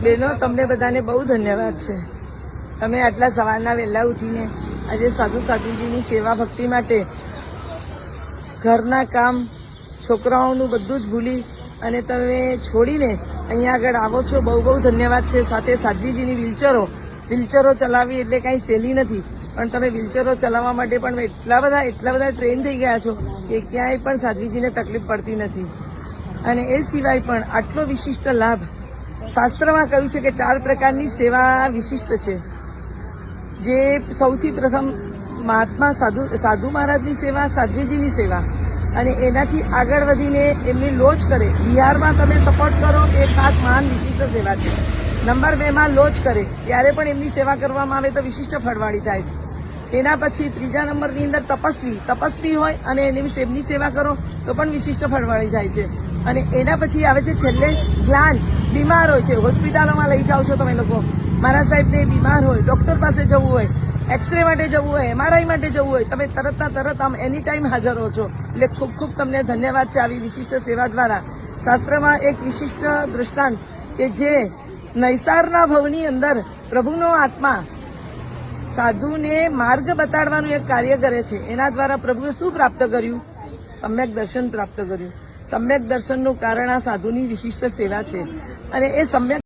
બહેનો, તમને બધાને બહુ ધન્યવાદ છે. તમે આટલા સવારના વહેલા ઉઠીને આજે સાધુ સાધુજીની સેવા ભક્તિ માટે ઘરના કામ, છોકરાઓનું બધું જ ભૂલી અને તમે છોડીને અહીંયા આગળ આવો છો. બહુ બહુ ધન્યવાદ છે. સાથે સાધ્વીજીની વ્હીલચેરો ચલાવવી એટલે કાંઈ સહેલી નથી, પણ તમે વ્હીલચેરો ચલાવવા માટે પણ એટલા બધા ટ્રેન થઈ ગયા છો કે ક્યાંય પણ સાધ્વીજીને તકલીફ પડતી નથી. અને એ સિવાય પણ આટલો વિશિષ્ટ લાભ શાસ્ત્રમાં કહ્યું છે કે 4 પ્રકારની સેવા વિશિષ્ટ છે. જે સૌથી પ્રથમ મહાત્મા સાધુ મહારાજની સેવા, સાધ્વીજીની સેવા, અને એનાથી આગળ વધીને એમની લોજ કરે, બિહારમાં તમે સપોર્ટ કરો એ ખાસ મહાન વિશિષ્ટ સેવા છે. નંબર 2માં લોજ કરે ત્યારે પણ એમની સેવા કરવામાં આવે તો વિશિષ્ટ ફળવાળી થાય છે. એના પછી 3જા નંબરની અંદર તપસ્વી હોય અને એમની સેવા કરો તો પણ વિશિષ્ટ ફળવાળી થાય છે. અને એના પછી આવે છે છેલ્લે જ્ઞાન. બીમાર હોય છે, હોસ્પિટલોમાં લઈ જાઓ છો તમે લોકો, મારા સાહેબને બીમાર હોય, ડોક્ટર પાસે જવું હોય, એક્સરે માટે જવું હોય, MRI માટે જવું હોય, તમે તરત આમ એની ટાઈમ હાજર હો છો. એટલે ખૂબ ખૂબ તમને ધન્યવાદ છે આવી વિશિષ્ટ સેવા દ્વારા. શાસ્ત્રમાં એક વિશિષ્ટ દૃષ્ટાંત કે જે નૈસારના ભવની અંદર પ્રભુનો આત્મા સાધુને માર્ગ બતાડવાનું એક કાર્ય કરે છે. એના દ્વારા પ્રભુએ શું પ્રાપ્ત કર્યું? સમ્યક દર્શન પ્રાપ્ત કર્યું. સમ્યક દર્શનનું કારણ આ સાધુની વિશિષ્ટ સેવા છે. અને એ સમ્યક